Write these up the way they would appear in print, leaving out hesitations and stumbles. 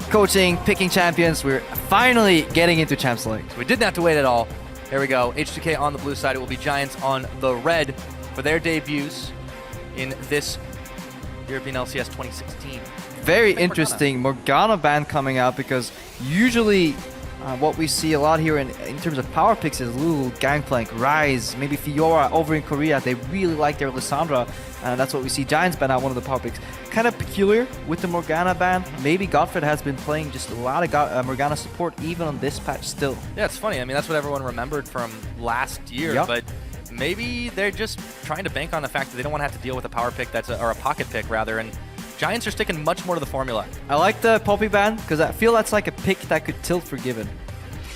coaching, picking champions. We're finally getting into Champs League. We didn't have to wait at all. Here we go. H2K on the blue side. It will be Giants on the red for their debuts in this European LCS 2016. Very interesting Morgana ban coming out, because usually what we see a lot here in terms of power picks is Lulu, Gangplank, Rise, maybe Fiora over in Korea. They really like their Lissandra, and that's what we see. Giants ban out one of the power picks. Kind of peculiar with the Morgana ban. Maybe Godfred has been playing just a lot of Morgana support even on this patch still. Yeah, it's funny. I mean, that's what everyone remembered from last year, but maybe they're just trying to bank on the fact that they don't want to have to deal with a power pick or a pocket pick rather, and Giants are sticking much more to the formula. I like the Poppy ban because I feel that's like a pick that could tilt Forgiven.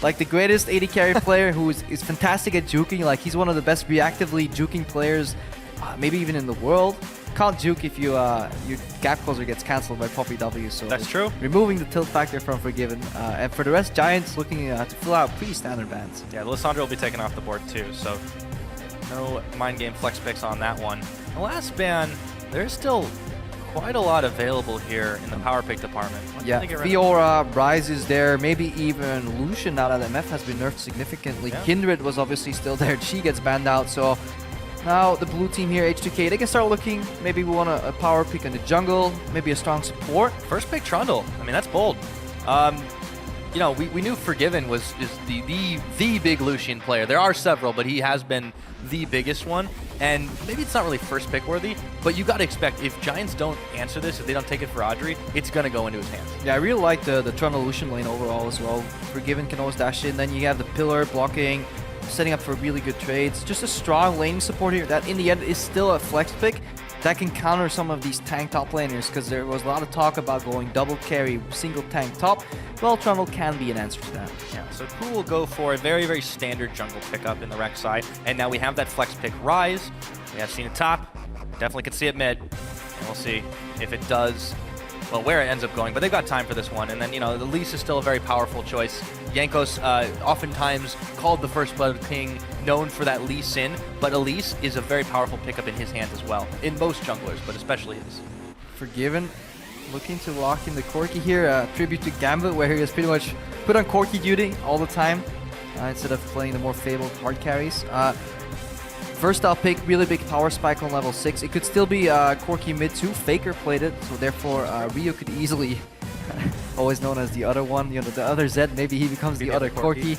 Like the greatest AD carry player who is fantastic at juking. Like he's one of the best reactively juking players, maybe even in the world. Can't juke if your gap closer gets cancelled by Poppy W. So that's true. Removing the tilt factor from Forgiven. And for the rest, Giants looking to fill out pretty standard bans. Yeah, Lissandra will be taken off the board too. So no mind game flex picks on that one. The last ban, there's still quite a lot available here in the power pick department. Yeah, Fiora, Rise is there, maybe even Lucian now that MF has been nerfed significantly. Yeah. Kindred was obviously still there, she gets banned out, so now the blue team here, H2K, they can start looking, maybe we want a power pick in the jungle, maybe a strong support. First pick Trundle, I mean that's bold. You know, we knew Forgiven is the big Lucian player. There are several, but he has been the biggest one. And maybe it's not really first pick worthy, but you got to expect if Giants don't answer this, if they don't take it for Audrey, it's going to go into his hands. Yeah, I really like the Trundle Lucian lane overall as well. Forgiven can always dash in. Then you have the pillar blocking, setting up for really good trades. Just a strong lane support here that in the end is still a flex pick that can counter some of these tank top laners, because there was a lot of talk about going double carry, single tank top. Well, Trundle can be an answer to that. Yeah, so Pooh will go for a very, very standard jungle pickup in the rec side. And now we have that flex pick Rise. We have seen it top. Definitely could see it mid. And we'll see if it does, well, where it ends up going. But they've got time for this one. And then, you know, the Elise is still a very powerful choice. Jankos oftentimes called the First Blood King, known for that Lee Sin, but Elise is a very powerful pickup in his hand as well, in most junglers, but especially his. Forgiven, looking to lock in the Corki here, tribute to Gambit, where he has pretty much put on Corki duty all the time, instead of playing the more fabled hard carries. First I'll pick really big power spike on level 6. It could still be Corki mid 2, Faker played it, so therefore Rio could easily, always known as the other one, you know, the other Zed, maybe he becomes the other Corki.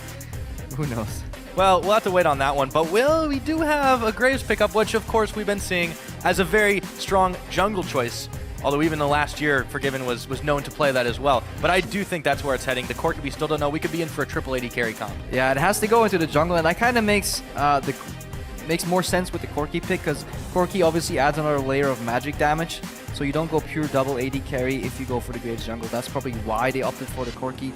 Who knows? Well, we'll have to wait on that one, but we do have a Graves pickup, which of course we've been seeing as a very strong jungle choice. Although even the last year, Forgiven was known to play that as well. But I do think that's where it's heading. The Corki we still don't know. We could be in for a triple AD carry comp. Yeah, it has to go into the jungle, and that kind of makes makes more sense with the Corki pick, because Corki obviously adds another layer of magic damage. So you don't go pure double AD carry if you go for the Graves jungle. That's probably why they opted for the Corki.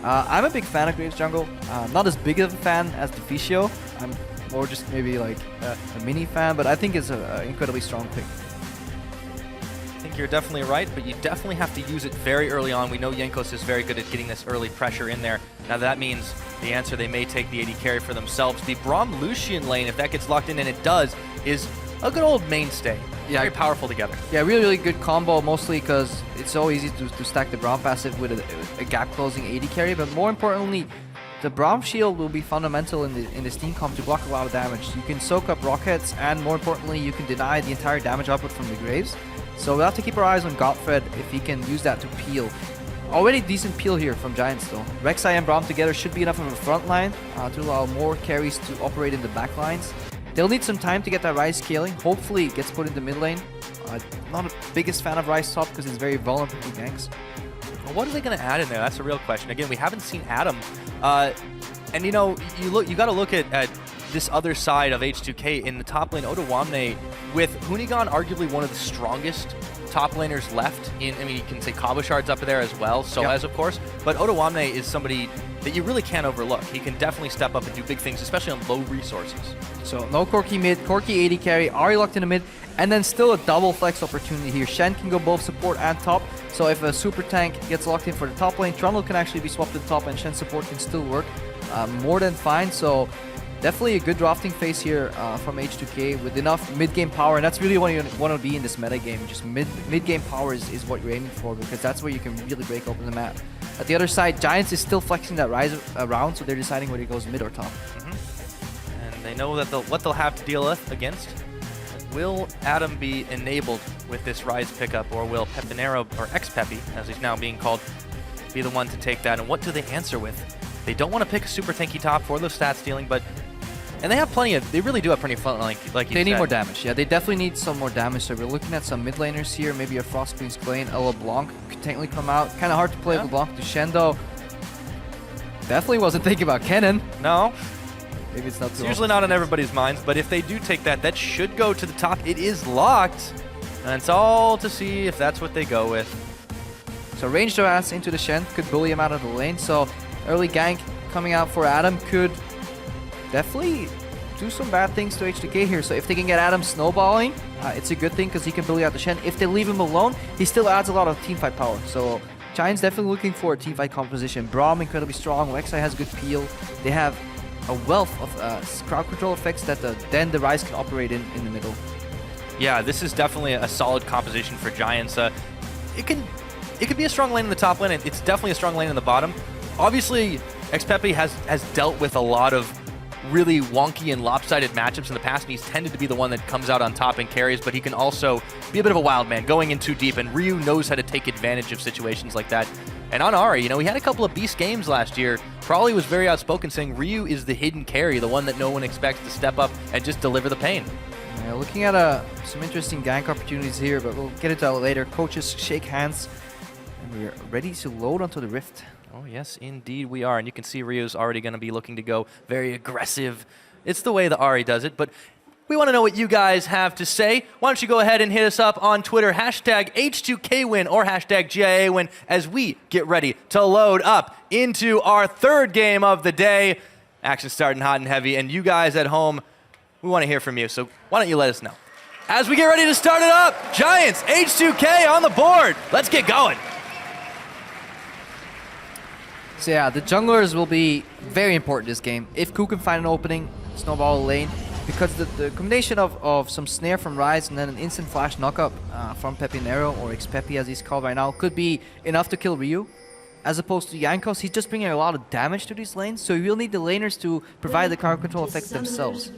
I'm a big fan of Graves jungle. Not as big of a fan as Deficio. I'm more just maybe like a mini fan, but I think it's an incredibly strong pick. I think you're definitely right, but you definitely have to use it very early on. We know Jankos is very good at getting this early pressure in there. Now that means the answer, they may take the AD carry for themselves. The Braum Lucian lane, if that gets locked in, and it does, is a good old mainstay. Yeah, very powerful together. Yeah, really, really good combo, mostly because it's so easy to stack the Braum passive with a gap closing AD carry, but more importantly, the Braum shield will be fundamental in this team comp to block a lot of damage. You can soak up rockets, and more importantly, you can deny the entire damage output from the Graves. So we'll have to keep our eyes on Godfred if he can use that to peel. Already decent peel here from Giants though. Rek'Sai and Braum together should be enough of a front line to allow more carries to operate in the back lines. They'll need some time to get that Ryze scaling. Hopefully it gets put in the mid lane. Not the biggest fan of Ryze top because it's very vulnerable to ganks. Well, what are they going to add in there? That's a real question. Again, we haven't seen Adam. And you know, you got to look at this other side of H2K in the top lane. Odoamne with Hunigan, arguably one of the strongest top laners left. I mean, you can say Kabushard's up there as well, Soaz of course, but Odoamne is somebody that you really can't overlook. He can definitely step up and do big things, especially on low resources. So no Corki mid, Corki AD carry, Ahri locked in the mid, and then still a double flex opportunity here. Shen can go both support and top, so if a super tank gets locked in for the top lane, Trundle can actually be swapped to the top and Shen support can still work more than fine. So definitely a good drafting phase here from H2K with enough mid-game power, and that's really what you want to be in this meta game. Just mid-game power is what you're aiming for, because that's where you can really break open the map. At the other side, Giants is still flexing that Rise around, so they're deciding whether he goes mid or top. And they know that what they'll have to deal with against. Will Adam be enabled with this Rise pickup, or will Pepinero, or ex-Pepi, as he's now being called, be the one to take that? And what do they answer with? They don't want to pick a super tanky top for the stat stealing, but and they really do have plenty of fun, like you said. They need more damage. Yeah, they definitely need some more damage. So we're looking at some mid laners here. Maybe a Frost Queen's Claim, a LeBlanc could technically come out. Kind of hard to play LeBlanc to Shendo. Definitely wasn't thinking about Kennen. No. Maybe it's not too It's usually not on everybody's minds, but if they do take that, that should go to the top. It is locked, and it's all to see if that's what they go with. So range harass into the Shen could bully him out of the lane. So early gank coming out for Adam could definitely do some bad things to H2K here. So if they can get Adam snowballing, it's a good thing because he can bully out the Shen. If they leave him alone, he still adds a lot of teamfight power. So Giants definitely looking for a teamfight composition. Braum incredibly strong. Rek'Sai has good peel. They have a wealth of crowd control effects that then the Rise can operate in the middle. Yeah, this is definitely a solid composition for Giants. It could be a strong lane in the top lane, and it's definitely a strong lane in the bottom. Obviously, ex-Pepi has dealt with a lot of really wonky and lopsided matchups in the past, and he's tended to be the one that comes out on top and carries, but he can also be a bit of a wild man, going in too deep, and Ryu knows how to take advantage of situations like that. And on Ahri, he had a couple of beast games last year. Probably was very outspoken, saying Ryu is the hidden carry, the one that no one expects to step up and just deliver the pain. Yeah, looking at some interesting gank opportunities here, but we'll get into that later. Coaches shake hands, and we're ready to load onto the Rift. Oh yes, indeed we are. And you can see Ryu's already going to be looking to go very aggressive. It's the way the Ahri does it, but we want to know what you guys have to say. Why don't you go ahead and hit us up on Twitter, hashtag H2K win or hashtag GIA win, as we get ready to load up into our third game of the day. Action starting hot and heavy, and you guys at home, we want to hear from you, so why don't you let us know. As we get ready to start it up, Giants, H2K on the board. Let's get going. So yeah, the junglers will be very important this game. If Ku can find an opening, snowball a lane, because the combination of some snare from Rise and then an instant flash knockup from Pepinero, or ex-Pepi as he's called right now, could be enough to kill Ryu. As opposed to Jankos, he's just bringing a lot of damage to these lanes, so you'll need the laners to provide the crowd control effects themselves.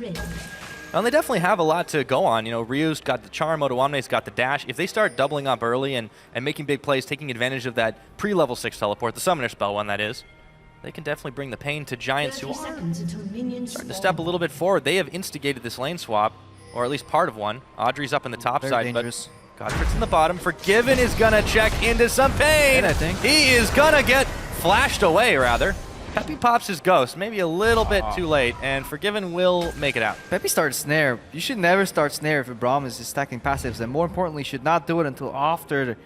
And they definitely have a lot to go on. Ryu's got the charm, Odoamne's got the dash. If they start doubling up early and making big plays, taking advantage of that pre-level 6 teleport, the summoner spell one that is, they can definitely bring the pain to Giants, who are starting to step a little bit forward. They have instigated this lane swap, or at least part of one. Audrey's up in the top side, dangerous. But Godfrey's in the bottom. Forgiven is going to check into some pain. I think he is going to get flashed away, rather. Pepi pops his ghost, maybe a little bit too late, and Forgiven will make it out. Pepi started snare. You should never start snare if a Braum is stacking passives, and more importantly, should not do it until after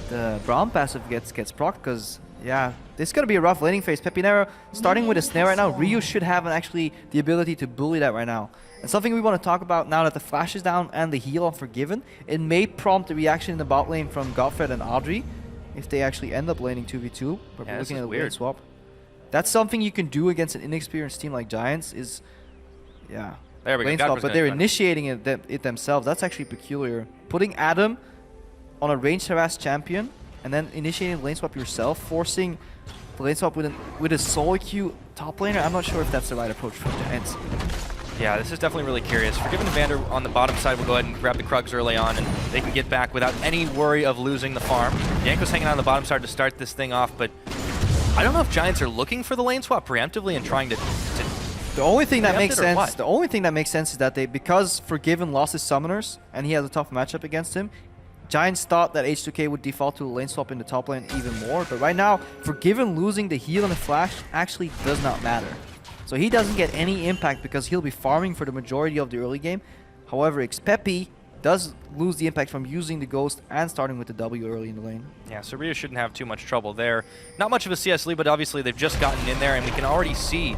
the Braum passive gets procced, because yeah, this is going to be a rough laning phase. Pepinero starting with a snare right now. Ryu should have actually the ability to bully that right now. And something we want to talk about now that the flash is down and the heal on Forgiven, it may prompt a reaction in the bot lane from Godfred and Audrey if they actually end up laning 2v2. But we're looking at a weird swap. That's something you can do against an inexperienced team like Giants is, yeah, there we lane go. swap, but they're initiating it themselves. That's actually peculiar. Putting Adam on a ranged harass champion and then initiating lane swap yourself, forcing the lane swap with a solo queue top laner, I'm not sure if that's the right approach for Giants. Yeah, this is definitely really curious. Forgiven and Vander on the bottom side will go ahead and grab the Krugs early on, and they can get back without any worry of losing the farm. Yanko's hanging on the bottom side to start this thing off, but I don't know if Giants are looking for the lane swap preemptively and trying to the only thing that makes sense, the only thing that makes sense is that because Forgiven lost his summoners and he has a tough matchup against him, Giants thought that H2K would default to a lane swap in the top lane even more, but right now, Forgiven losing the heal and the flash actually does not matter. So he doesn't get any impact because he'll be farming for the majority of the early game. However, ex-Pepi does lose the impact from using the Ghost and starting with the W early in the lane. Yeah, so Ryu shouldn't have too much trouble there. Not much of a CS lead, but obviously they've just gotten in there, and we can already see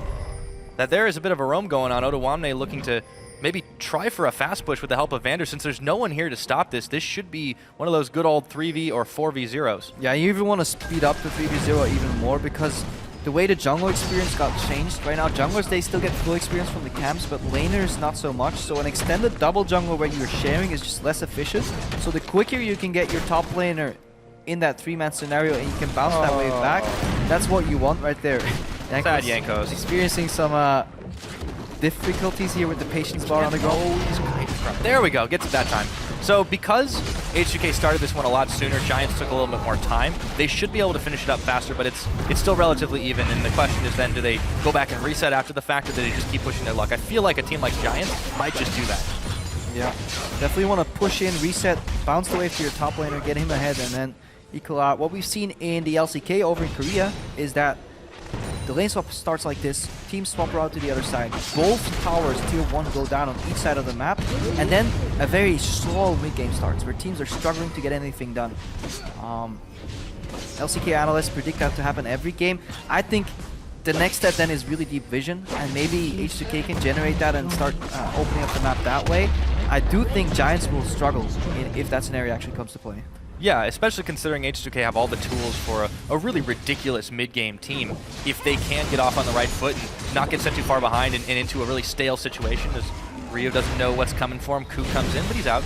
that there is a bit of a roam going on. Odoamne looking to maybe try for a fast push with the help of Vander. Since there's no one here to stop this, this should be one of those good old 3v or 4v0s. Yeah, you even want to speed up the 3v0 even more because the way the jungle experience got changed right now, junglers, they still get full experience from the camps, but laners not so much. So an extended double jungle where you're sharing is just less efficient. So the quicker you can get your top laner in that 3-man scenario and you can bounce that wave back, that's what you want right there. Sad Jankos. Experiencing some difficulties here with the patience bar on the go. There we go, gets it that time. So because H2K started this one a lot sooner, Giants took a little bit more time. They should be able to finish it up faster, but it's still relatively even, and the question is then, do they go back and reset after the fact, or do they just keep pushing their luck? I feel like a team like Giants might just do that. Yeah, definitely want to push in, reset, bounce the wave to your top laner, get him ahead, and then equal out. What we've seen in the LCK over in Korea is that the lane swap starts like this. Teams swap around to the other side. Both towers, tier 1, go down on each side of the map. And then a very slow mid-game starts where teams are struggling to get anything done. LCK analysts predict that to happen every game. I think the next step then is really deep vision. And maybe H2K can generate that and start opening up the map that way. I do think Giants will struggle if that scenario actually comes to play. Yeah, especially considering H2K have all the tools for a really ridiculous mid-game team. If they can get off on the right foot and not get set too far behind and into a really stale situation, as Ryu doesn't know what's coming for him. Ku comes in, but he's out.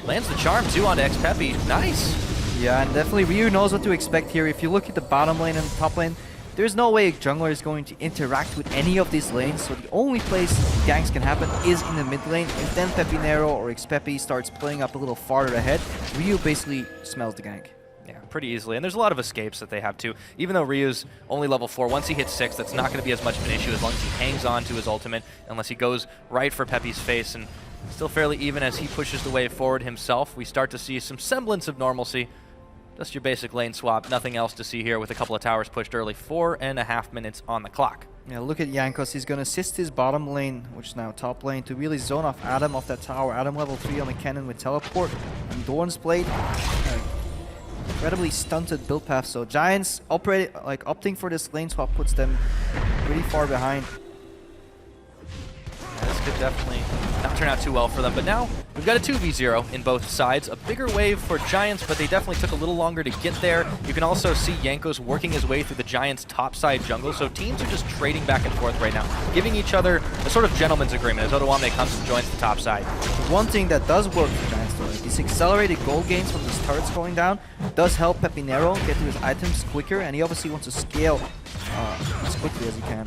Lands the charm too onto Xpeppy. Nice. Yeah, and definitely Ryu knows what to expect here. If you look at the bottom lane and the top lane, there's no way a jungler is going to interact with any of these lanes, so the only place ganks can happen is in the mid lane. If then Pepinero or Xpeppy starts playing up a little farther ahead, Ryu basically smells the gank. Yeah, pretty easily. And there's a lot of escapes that they have too. Even though Ryu's only level 4, once he hits 6, that's not going to be as much of an issue as long as he hangs on to his ultimate, unless he goes right for Peppy's face. And still fairly even as he pushes the wave forward himself. We start to see some semblance of normalcy. Just your basic lane swap, nothing else to see here with a couple of towers pushed early. 4.5 minutes on the clock. Yeah, look at Jankos. He's going to assist his bottom lane, which is now top lane, to really zone off Adam off that tower. Adam level 3 on the cannon with teleport. And Dorn's Blade, incredibly stunted build path. So Giants opting for this lane swap puts them pretty far behind. Yeah, this could definitely not turn out too well for them, but now we've got a 2v0 in both sides. A bigger wave for Giants, but they definitely took a little longer to get there. You can also see Jankos working his way through the Giants' topside jungle, so teams are just trading back and forth right now, giving each other a sort of gentleman's agreement as Otoame comes and joins the top side. One thing that does work for Giants though, these accelerated gold gains from these turrets going down does help Pepinero get to his items quicker, and he obviously wants to scale as quickly as he can.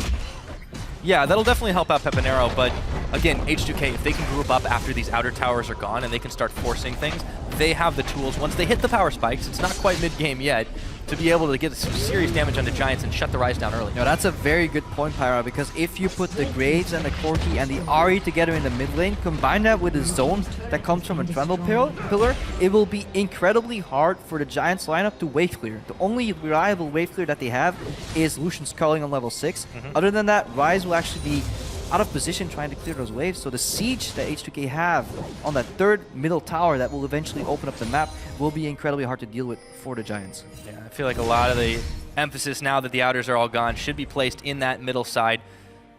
Yeah, that'll definitely help out Pepinero, but again, H2K, if they can group up after these outer towers are gone and they can start forcing things, they have the tools. Once they hit the power spikes, it's not quite mid-game yet, to be able to get some serious damage onto Giants and shut the Rise down early. No, that's a very good point, Pyra, because if you put the Graves and the Corki and the Ahri together in the mid lane, combine that with the zone that comes from a Trundle pillar, it will be incredibly hard for the Giants lineup to wave clear. The only reliable wave clear that they have is Lucian Sculling on level 6. Other than that, Rise will actually be out of position trying to clear those waves, so the siege that H2K have on that third middle tower that will eventually open up the map will be incredibly hard to deal with for the Giants. Yeah, I feel like a lot of the emphasis now that the outers are all gone should be placed in that middle side.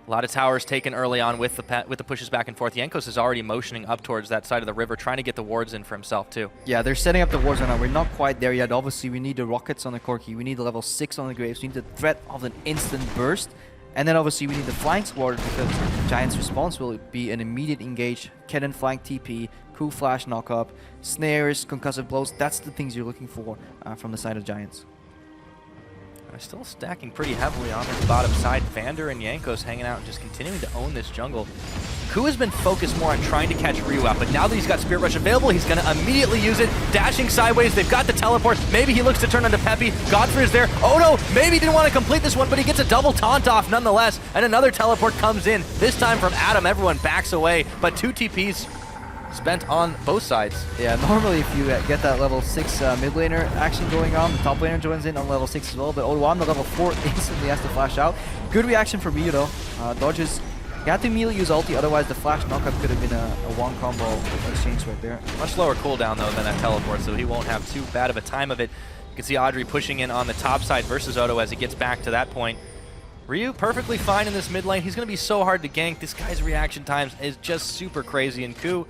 A lot of towers taken early on with the pushes back and forth. Jankos is already motioning up towards that side of the river, trying to get the wards in for himself too. Yeah, they're setting up the wards right now. We're not quite there yet. Obviously, we need the rockets on the Corki. We need the level 6 on the Graves. We need the threat of an instant burst. And then obviously we need the flank squad because Giants' response will be an immediate engage, cannon flank TP, Ku flash knock up, snares, concussive blows. That's the things you're looking for from the side of Giants. They're still stacking pretty heavily on this bottom side. Vander and Jankos hanging out and just continuing to own this jungle. Ku has been focused more on trying to catch Ryu out, but now that he's got Spirit Rush available, he's going to immediately use it. Dashing sideways, they've got the teleport. Maybe he looks to turn onto Peppy. Godfrey is there. Oh no, maybe he didn't want to complete this one, but he gets a double taunt off nonetheless, and another teleport comes in. This time from Adam, everyone backs away, but 2 TPs spent on both sides. Yeah, normally if you get that level 6 mid laner action going on, the top laner joins in on level 6 as well, but Otoame, the level 4, instantly has to flash out. Good reaction from Ryu though. Dodges. You had to immediately use ulti, otherwise the flash knockup could have been a one combo exchange right there. Much lower cooldown though than that teleport, so he won't have too bad of a time of it. You can see Audrey pushing in on the top side versus Oto as he gets back to that point. Ryu perfectly fine in this mid lane. He's going to be so hard to gank. This guy's reaction times is just super crazy, and Ku,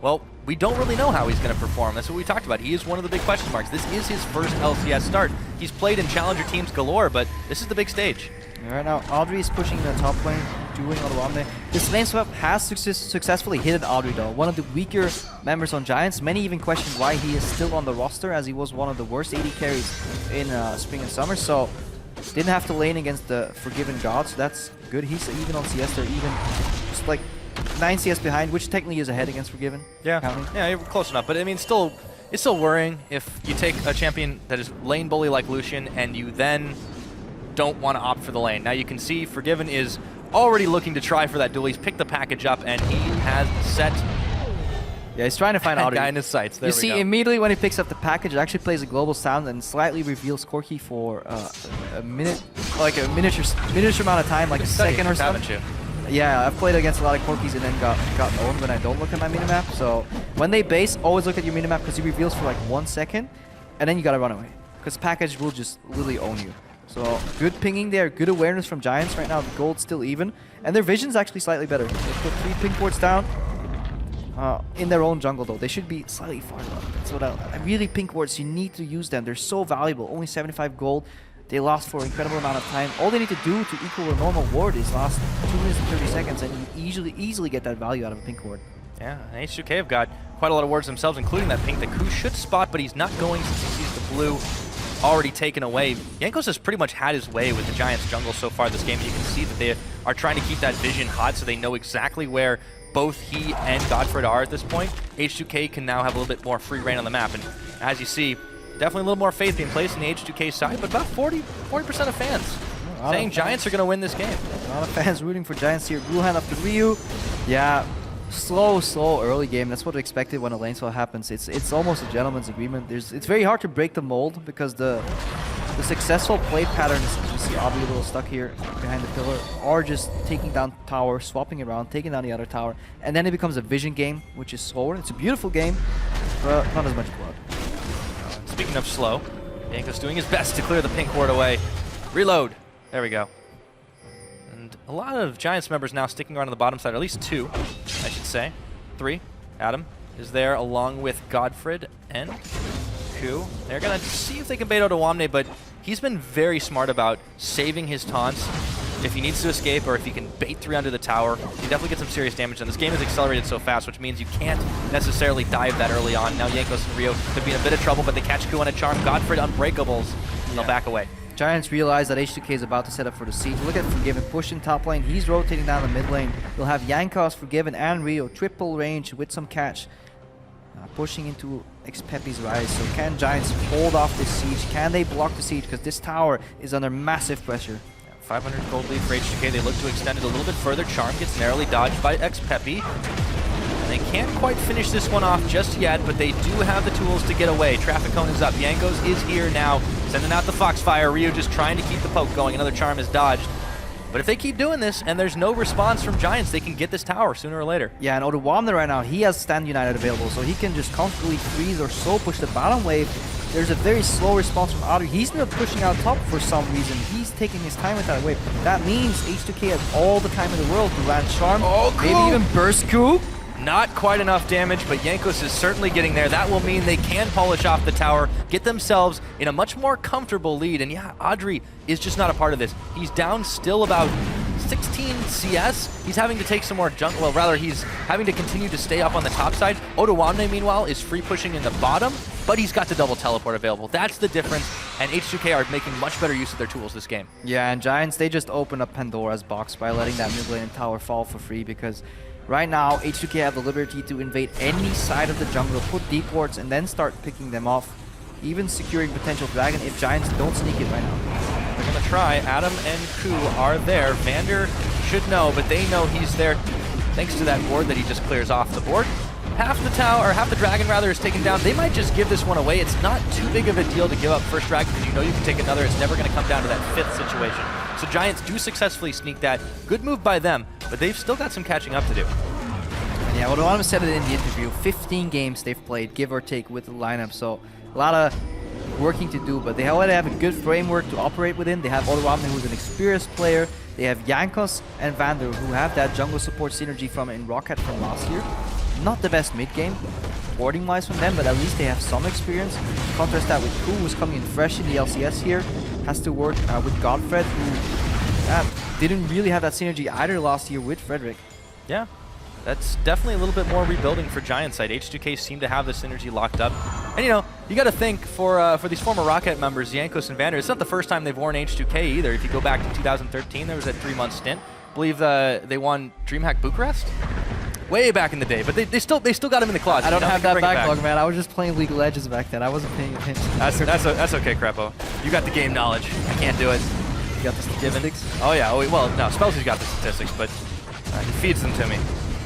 well, we don't really know how he's going to perform. That's what we talked about. He is one of the big question marks. This is his first LCS start. He's played in challenger teams galore, but this is the big stage. Right now, Audrey is pushing the top lane. doing on Odoamne. This lane swap has successfully hit Audrey though, one of the weaker members on Giants. Many even questioned why he is still on the roster, as he was one of the worst AD carries in Spring and Summer, so didn't have to lane against the Forgiven God, so that's good. He's even on CS, they're even just like 9 CS behind, which technically is ahead against Forgiven. Yeah, counting. yeah, you're close enough, but I mean, still, it's still worrying if you take a champion that is lane bully like Lucian and you then don't want to opt for the lane. Now you can see Forgiven is already looking to try for that duel. He's picked the package up and he has set Yeah, he's trying to find Audrey. guy in his sights. There You we see, go. immediately when he picks up the package, it actually plays a global sound and slightly reveals Corki for a minute, like a miniature amount of time, like a second or so. Haven't you? Yeah, I've played against a lot of Corkis and then got owned when I don't look at my minimap. So when they base, always look at your minimap because he reveals for like 1 second, and then you gotta run away because package will just literally own you. So good pinging there, good awareness from Giants right now. The gold's still even, and their vision's actually slightly better. They put 3 ping ports down in their own jungle though. They should be slightly far left. That's what I really ping ports. You need to use them. They're so valuable. Only 75 gold. They lost for an incredible amount of time. All they need to do to equal a normal ward is last 2 minutes and 30 seconds, and you easily get that value out of a pink ward. Yeah, and H2K have got quite a lot of wards themselves, including that pink that Ku should spot, but he's not going since he sees the blue already taken away. Jankos has pretty much had his way with the Giants jungle so far this game. You can see that they are trying to keep that vision hot so they know exactly where both he and Godfred are at this point. H2K can now have a little bit more free reign on the map, and as you see, definitely a little more faith being placed in the H2K side, but about 40% of fans saying Giants are going to win this game. A lot of fans rooting for Giants here. Blue hand up to Ryu. Yeah, slow early game. That's what we expected when a lane swap happens. It's almost a gentleman's agreement. It's very hard to break the mold because the successful play patterns, you see Audrey a little stuck here behind the pillar, are just taking down tower, swapping around, taking down the other tower, and then it becomes a vision game, which is slower. It's a beautiful game, but not as much blood. Speaking of slow, Jankos doing his best to clear the pink ward away. Reload. There we go. And a lot of Giants members now sticking around on the bottom side, or at least 2, I should say. 3. Adam is there along with Godfred and Ku. They're going to see if they can bait out Odoamne, but he's been very smart about saving his taunts. If he needs to escape or if he can bait 3 under the tower, he definitely gets some serious damage. And this game is accelerated so fast, which means you can't necessarily dive that early on. Now Jankos and Rio could be in a bit of trouble, but they catch Ku on a charm. Godfred unbreakables, and they'll back away. Giants realize that H2K is about to set up for the siege. Look at Forgiven pushing top lane. He's rotating down the mid lane. They'll have Jankos, Forgiven, and Rio triple range with some catch. Pushing into Xpepe's rise. So can Giants hold off this siege? Can they block the siege? Because this tower is under massive pressure. 500 gold lead for H2K. They look to extend it a little bit further. Charm gets narrowly dodged by Xpepe. And they can't quite finish this one off just yet, but they do have the tools to get away. Traffic cone is up. Jankos is here now, sending out the Foxfire. Ryu just trying to keep the poke going. Another charm is dodged. But if they keep doing this and there's no response from Giants, they can get this tower sooner or later. Yeah, and Odoamne right now, he has Stand United available, so he can just constantly freeze or slow push the bottom wave. There's a very slow response from Audrey. He's not pushing out top for some reason. He's taking his time with that wave. That means H2K has all the time in the world to land Charm, maybe even burst Ku. Not quite enough damage, but Jankos is certainly getting there. That will mean they can polish off the tower, get themselves in a much more comfortable lead. And yeah, Audrey is just not a part of this. He's down still about 16 CS. He's having to take some more junk. Well, rather, he's having to continue to stay up on the top side. Odoamne, meanwhile, is free pushing in the bottom, but he's got the double teleport available. That's the difference, and H2K are making much better use of their tools this game. Yeah, and Giants, they just open up Pandora's box by letting that mid lane and tower fall for free, because right now, H2K have the liberty to invade any side of the jungle, put deep wards, and then start picking them off, even securing potential dragon if Giants don't sneak it right now. They're going to try. Adam and Ku are there. Vander should know, but they know he's there thanks to that ward that he just clears off the board. Half the tower, or half the dragon rather, is taken down. They might just give this one away. It's not too big of a deal to give up first dragon because you know you can take another. It's never going to come down to that 5th situation. So Giants do successfully sneak that. Good move by them, but they've still got some catching up to do. Yeah, Odoamne said it in the interview. 15 games they've played, give or take, with the lineup. So a lot of working to do, but they already have a good framework to operate within. They have Odoamne, who's an experienced player. They have Jankos and Vander, who have that jungle support synergy from in Rocket from last year. Not the best mid-game, warding-wise from them, but at least they have some experience. Contrast that with Ku, who's coming in fresh in the LCS here. Has to work with Godfred, who didn't really have that synergy either last year with Frederick. Yeah, that's definitely a little bit more rebuilding for Giant side. H2K seem to have the synergy locked up. And you know, you got to think for these former Rocket members, Jankos and Vander, it's not the first time they've worn H2K either. If you go back to 2013, there was that 3-month stint. I believe they won DreamHack Bucharest way back in the day, but they still got him in the closet. I don't have that backlog, man. I was just playing League of Legends back then. I wasn't paying attention. That's okay, Crepo. You got the game knowledge. I can't do it. You got the statistics? Oh yeah. Oh, well, no, Spelsy's got the statistics, but he feeds them to me.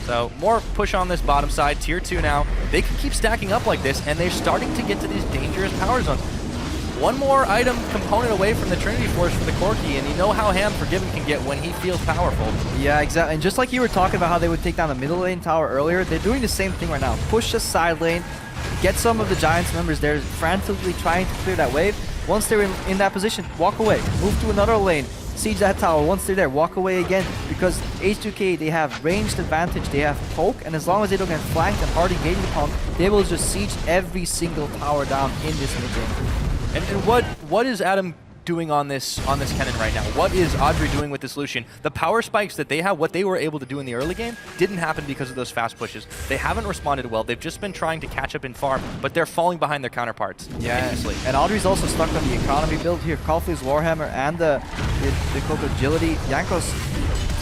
So more push on this bottom side. Tier 2 now. They can keep stacking up like this, and they're starting to get to these dangerous power zones. One more item component away from the Trinity Force for the Corki, and you know how Ham Forgiven can get when he feels powerful. Yeah, exactly. And just like you were talking about how they would take down the middle lane tower earlier, they're doing the same thing right now. Push the side lane, get some of the Giants members there frantically trying to clear that wave. Once they're in that position, walk away. Move to another lane. Siege that tower. Once they're there, walk away again, because H2K, they have ranged advantage, they have poke, and as long as they don't get flanked and hard engaging upon, they will just siege every single tower down in this mid game. And what is Adam doing on this cannon right now? What is Audrey doing with this Lucian? The power spikes that they have, what they were able to do in the early game, didn't happen because of those fast pushes. They haven't responded well. They've just been trying to catch up in farm, but they're falling behind their counterparts. Yeah, and Audrey's also stuck on the economy build here. Callflea's Warhammer and the Coco Agility. Jankos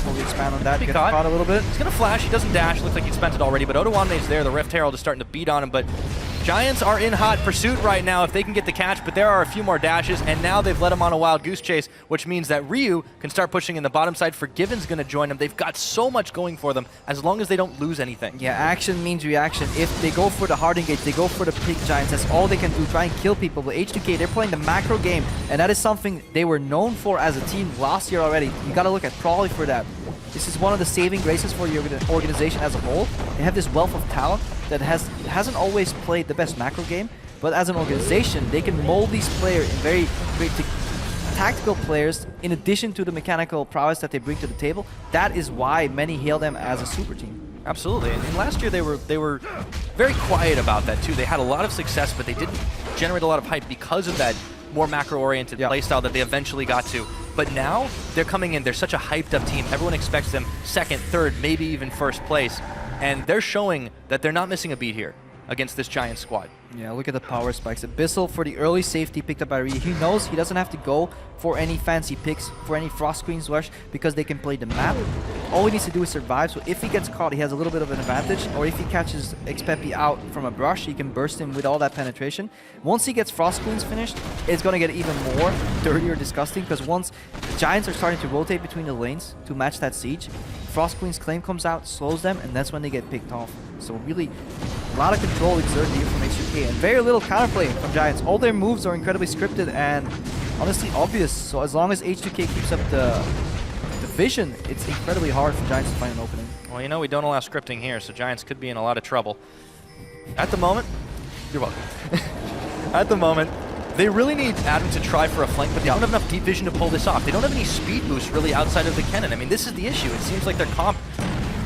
will expand on that, get caught a little bit. He's gonna flash, he doesn't dash, looks like he spent it already, but Odowane's there, the Rift Herald is starting to beat on him, but Giants are in hot pursuit right now if they can get the catch, but there are a few more dashes, and now they've let him on a wild goose chase, which means that Ryu can start pushing in the bottom side. Forgiven's going to join them. They've got so much going for them as long as they don't lose anything. Yeah, action means reaction. If they go for the hard engage, they go for the pick Giants, that's all they can do, try and kill people. But H2K, they're playing the macro game, and that is something they were known for as a team last year already. You got to look at Prawley for that. This is one of the saving graces for the organization as a whole. They have this wealth of talent that hasn't always played the best macro game, but as an organization, they can mold these players in very great tactical players in addition to the mechanical prowess that they bring to the table. That is why many hail them as a super team. Absolutely, and last year they were very quiet about that too. They had a lot of success, but they didn't generate a lot of hype because of that more macro-oriented playstyle that they eventually got to. But now they're coming in, they're such a hyped-up team. Everyone expects them second, third, maybe even first place. And they're showing that they're not missing a beat here against this Giant squad. Yeah, look at the power spikes. Abyssal for the early safety picked up by Ryu. He knows he doesn't have to go for any fancy picks, for any Frost Queen's Rush, because they can play the map. All he needs to do is survive, so if he gets caught, he has a little bit of an advantage, or if he catches Xpepi out from a brush, he can burst him with all that penetration. Once he gets Frost Queens finished, it's going to get even more dirty or disgusting, because once the Giants are starting to rotate between the lanes to match that siege, Frost Queen's claim comes out, slows them, and that's when they get picked off. So really, a lot of control exerted here from H2K, and very little counterplay from Giants. All their moves are incredibly scripted and honestly obvious. So as long as H2K keeps up the vision, it's incredibly hard for Giants to find an opening. Well, you know, we don't allow scripting here, so Giants could be in a lot of trouble. At the moment, you're welcome. At the moment, they really need Adam to try for a flank, but they don't have enough deep vision to pull this off. They don't have any speed boost really outside of the cannon. I mean, this is the issue. It seems like their comp,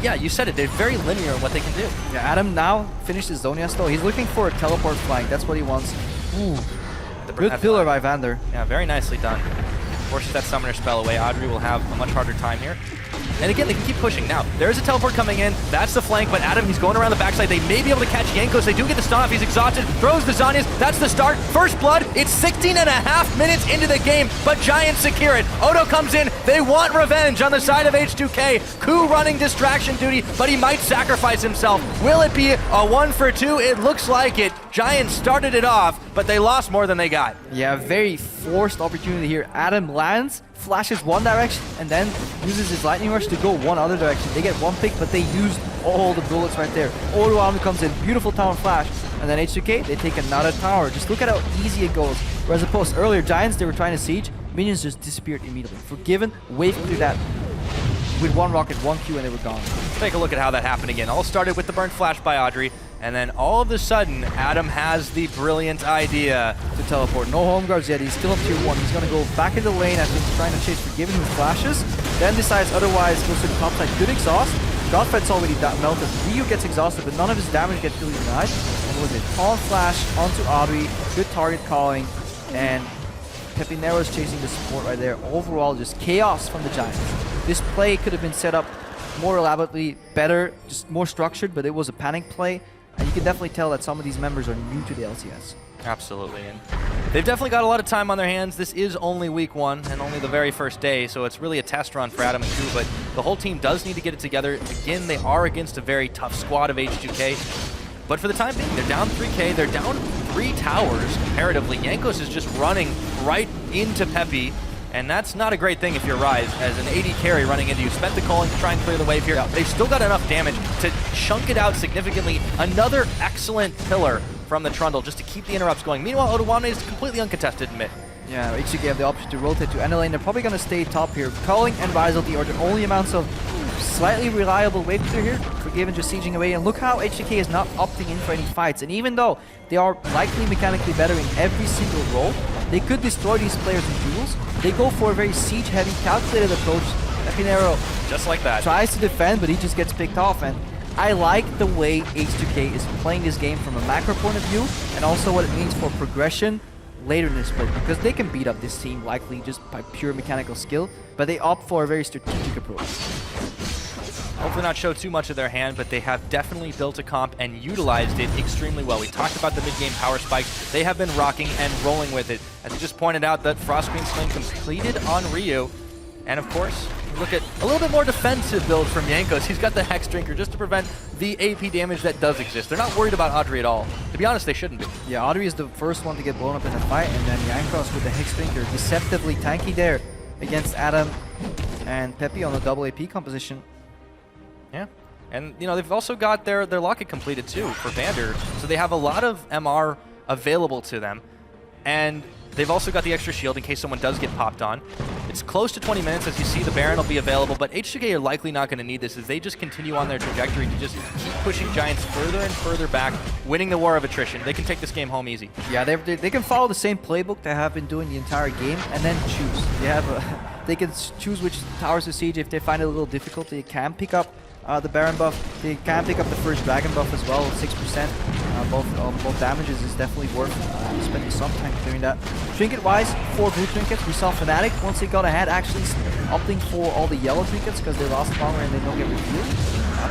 yeah, you said it, they're very linear in what they can do. Yeah, Adam now finished his Zonias though. He's looking for a teleport flank. That's what he wants. Ooh, good pillar by Vander. Yeah, very nicely done. Forces that summoner spell away. Audrey will have a much harder time here. And again, they can keep pushing. Now, there's a teleport coming in. That's the flank, but Adam, he's going around the backside. They may be able to catch Jankos. They do get the stun off. He's exhausted. Throws the Zonias. That's the start. First blood. It's 16.5 minutes into the game, but Giants secure it. Odo comes in. They want revenge on the side of H2K. Ku running distraction duty, but he might sacrifice himself. Will it be a 1-for-2? It looks like it. Giants started it off, but they lost more than they got. Yeah, very forced opportunity here. Adam lands, flashes one direction, and then uses his lightning rush to go one other direction. They get one pick, but they used all the bullets right there. Odoami comes in, beautiful tower flash, and then H2K, they take another tower. Just look at how easy it goes. Whereas opposed earlier, Giants, they were trying to siege, minions just disappeared immediately. Forgiven, waving through that with one rocket, one Q, and they were gone. Take a look at how that happened again. All started with the burnt flash by Audrey, and then all of a sudden, Adam has the brilliant idea to teleport. No home guards yet. He's still up tier 1. He's going to go back in the lane after trying to chase Forgiven who flashes. Then decides otherwise, goes to the top side. Good exhaust. Godfred's already melted. Ryu gets exhausted, but none of his damage gets really denied. And was it? Taunt flash onto Audrey. Good target calling. And Pepinero's chasing the support right there. Overall, just chaos from the Giants. This play could have been set up more elaborately, better, just more structured, but it was a panic play. And you can definitely tell that some of these members are new to the LCS. Absolutely, and they've definitely got a lot of time on their hands. This is only week 1 and only the very first day, so it's really a test run for Adam and Ku, but the whole team does need to get it together. Again, they are against a very tough squad of H2K, but for the time being, they're down 3K, they're down 3 towers comparatively. Jankos is just running right into Peppy, and that's not a great thing if you're Rise, as an AD carry running into you. Spent the calling to try and clear the wave here. They've still got enough damage to chunk it out significantly. Another excellent pillar from the Trundle just to keep the interrupts going. Meanwhile, Odawane is completely uncontested in mid. Yeah, H2K have the option to rotate to end lane. They're probably going to stay top here. Culling and Vitality are the only amounts of slightly reliable wave clear here. Forgiven just sieging away. And look how H2K is not opting in for any fights. And even though they are likely mechanically better in every single role, they could destroy these players in duels. They go for a very siege-heavy, calculated approach. Epinero just like that tries to defend, but he just gets picked off. And I like the way H2K is playing this game from a macro point of view, and also what it means for progression later in this split, because they can beat up this team likely just by pure mechanical skill, but they opt for a very strategic approach. Hopefully not show too much of their hand, but they have definitely built a comp and utilized it extremely well. We talked about the mid-game power spikes. They have been rocking and rolling with it. As we just pointed out, that Frost Green Sling completed on Ryu. And of course, look at a little bit more defensive build from Jankos. He's got the Hex Drinker just to prevent the AP damage that does exist. They're not worried about Audrey at all. To be honest, they shouldn't be. Yeah, Audrey is the first one to get blown up in the fight, and then Jankos with the Hex Drinker, deceptively tanky there against Adam and Peppy on the double AP composition. Yeah, and you know, they've also got their locket completed too for Vander, so they have a lot of MR available to them. And they've also got the extra shield in case someone does get popped on. It's close to 20 minutes. As you see, the Baron will be available, but H2K are likely not going to need this as they just continue on their trajectory to just keep pushing Giants further and further back, winning the war of attrition. They can take this game home easy. Yeah, they can follow the same playbook they have been doing the entire game and then choose. They have they can choose which towers to siege. If they find it a little difficult, they can pick up the Baron buff. They can pick up the first Dragon buff as well, 6%. Both damages is definitely worth spending some time clearing that. Trinket-wise, 4 blue trinkets. We saw Fnatic, once they got ahead, actually opting for all the yellow trinkets because they lost longer and they don't get revealed.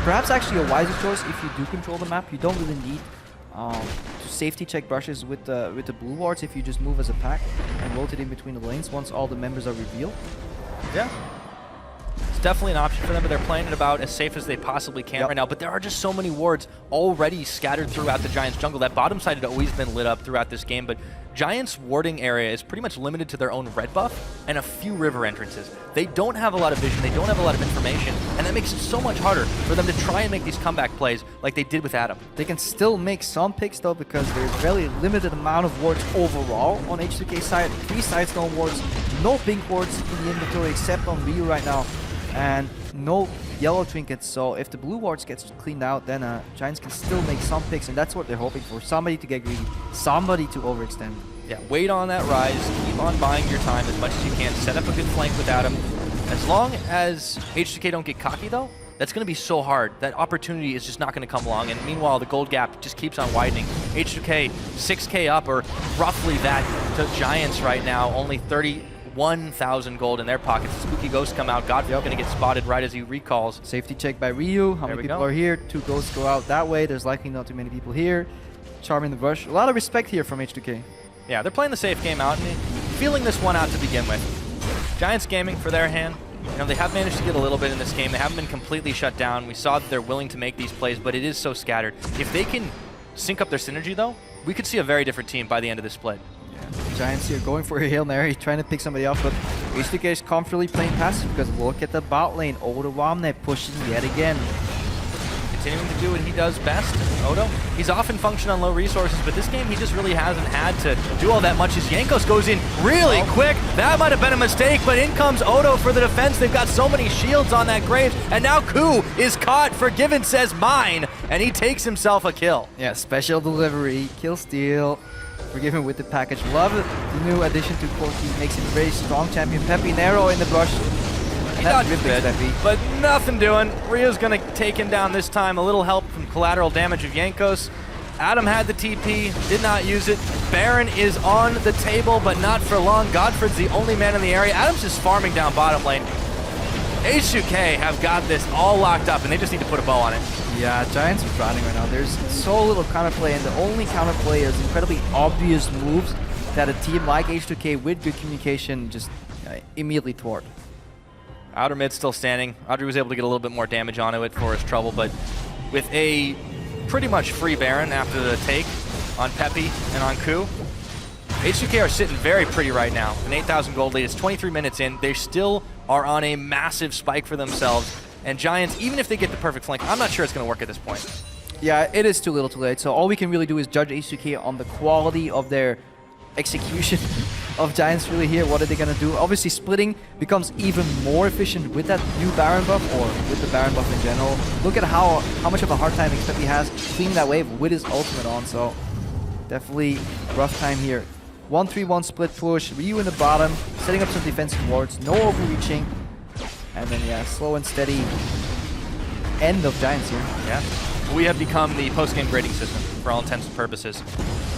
Perhaps actually a wiser choice if you do control the map. You don't really need to safety check brushes with the blue wards if you just move as a pack and rotate in between the lanes once all the members are revealed. Yeah. It's definitely an option for them, but they're playing it about as safe as they possibly can right now. But there are just so many wards already scattered throughout the Giants jungle. That bottom side had always been lit up throughout this game, but Giants' warding area is pretty much limited to their own red buff and a few river entrances. They don't have a lot of vision, they don't have a lot of information, and that makes it so much harder for them to try and make these comeback plays like they did with Adam. They can still make some picks though, because there's very limited amount of wards overall on H2K side. 3 side-stone wards, no pink wards in the inventory except on Ryu right now, and no yellow trinkets. So if the blue wards gets cleaned out, then Giants can still make some picks, and that's what they're hoping for. Somebody to get greedy, somebody to overextend. Yeah, wait on that rise, keep on buying your time as much as you can, set up a good flank with Adam. As long as H2K don't get cocky though, that's going to be so hard. That opportunity is just not going to come along, and meanwhile the gold gap just keeps on widening. H2K 6K up, or roughly that, to Giants right now, only 31,000 gold in their pockets. Spooky Ghosts come out, Godfrey's going to get spotted right as he recalls. Safety check by Ryu, how many people are here? 2 ghosts go out that way, there's likely not too many people here. Charming the rush, a lot of respect here from H2K. Yeah, they're playing the safe game out and feeling this one out to begin with. Giants Gaming, for their hand, you know, they have managed to get a little bit in this game. They haven't been completely shut down. We saw that they're willing to make these plays, but it is so scattered. If they can sync up their synergy, though, we could see a very different team by the end of this split. Yeah. Giants here going for a Hail Mary, trying to pick somebody off, but H2K is comfortably playing passive because look at the bot lane. Odawane pushing yet again. Continuing to do what he does best. Odo, he's often functioned on low resources, but this game he just really hasn't had to do all that much as Jankos goes in really quick. That might have been a mistake, but in comes Odo for the defense. They've got so many shields on that Graves, and now Ku is caught. Forgiven says mine, and he takes himself a kill. Yeah, special delivery, kill steal. Forgiven with the package. Love it. The new addition to Corky makes him a very strong champion. Pepinero in the brush. He dodged a bit, but nothing doing. Rio's going to take him down this time. A little help from collateral damage of Jankos. Adam had the TP, did not use it. Baron is on the table, but not for long. Godfred's the only man in the area. Adam's just farming down bottom lane. H2K have got this all locked up, and they just need to put a bow on it. Yeah, Giants are drowning right now. There's so little counterplay, and the only counterplay is incredibly obvious moves that a team like H2K with good communication just immediately thwart. Outer mid still standing. Audrey was able to get a little bit more damage onto it for his trouble, but with a pretty much free Baron after the take on Peppy and on Ku, H2K are sitting very pretty right now. An 8,000 gold lead. It's 23 minutes in. They still are on a massive spike for themselves. And Giants, even if they get the perfect flank, I'm not sure it's going to work at this point. Yeah, it is too little too late. So all we can really do is judge H2K on the quality of their execution of Giants really here. What are they going to do? Obviously, splitting becomes even more efficient with that new Baron buff, or with the Baron buff in general. Look at how much of a hard time Peppy has cleaning that wave with his ultimate on. So definitely rough time here. 1-3-1 split push, Ryu in the bottom, setting up some defensive wards, no overreaching. And then, yeah, slow and steady end of Giants here. Yeah. We have become the post-game grading system for all intents and purposes.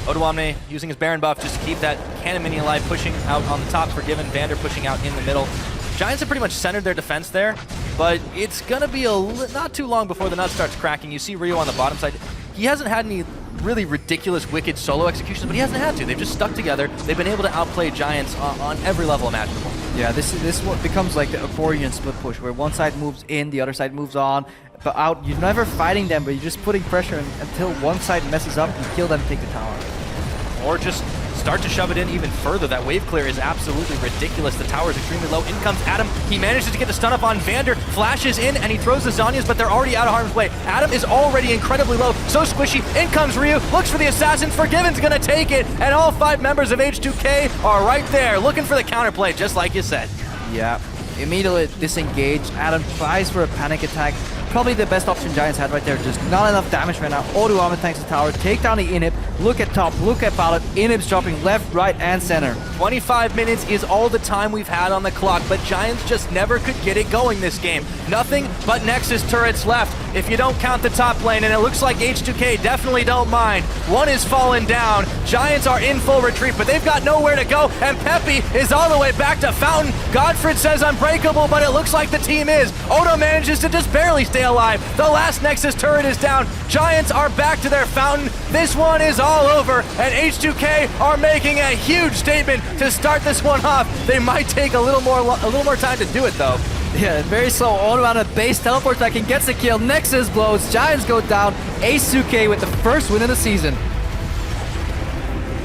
Odoamne using his Baron buff just to keep that cannon mini alive, pushing out on the top, Forgiven, Vander pushing out in the middle. Giants have pretty much centered their defense there, but it's going to be not too long before the nut starts cracking. You see Rio on the bottom side. He hasn't had any really ridiculous, wicked solo executions, but he hasn't had to. They've just stuck together. They've been able to outplay Giants on every level imaginable. Yeah, this what becomes like the accordion split push, where one side moves in, the other side moves on, but out. You're never fighting them, but you're just putting pressure until one side messes up, you kill them, take the tower. Or just start to shove it in even further. That wave clear is absolutely ridiculous. The tower is extremely low. In comes Adam. He manages to get the stun up on Vander, flashes in, and he throws the Zhonya's, but they're already out of harm's way. Adam is already incredibly low, so squishy. In comes Ryu, looks for the assassin. Forgiven's gonna take it, and all 5 members of H2K are right there, looking for the counterplay, just like you said. Yeah, immediately disengaged. Adam tries for a panic attack. Probably the best option Giants had right there. Just not enough damage right now. Odoamne tanks the tower. Take down the inhib. Look at top. Look at ballot. Inhib's dropping left, right, and center. 25 minutes is all the time we've had on the clock, but Giants just never could get it going this game. Nothing but Nexus turrets left, if you don't count the top lane, and it looks like H2K definitely don't mind. One is fallen down. Giants are in full retreat, but they've got nowhere to go, and Peppy is all the way back to Fountain. Godfred says unbreakable, but it looks like the team is. Odo manages to just barely stay alive. The last Nexus turret is down. Giants are back to their Fountain. This one is all over, and H2K are making a huge statement to start this one off. They might take a little more time to do it, though. Yeah, very slow. Odoamne base teleport back and gets the kill. Nexus blows. Giants go down. H2K with the first win of the season.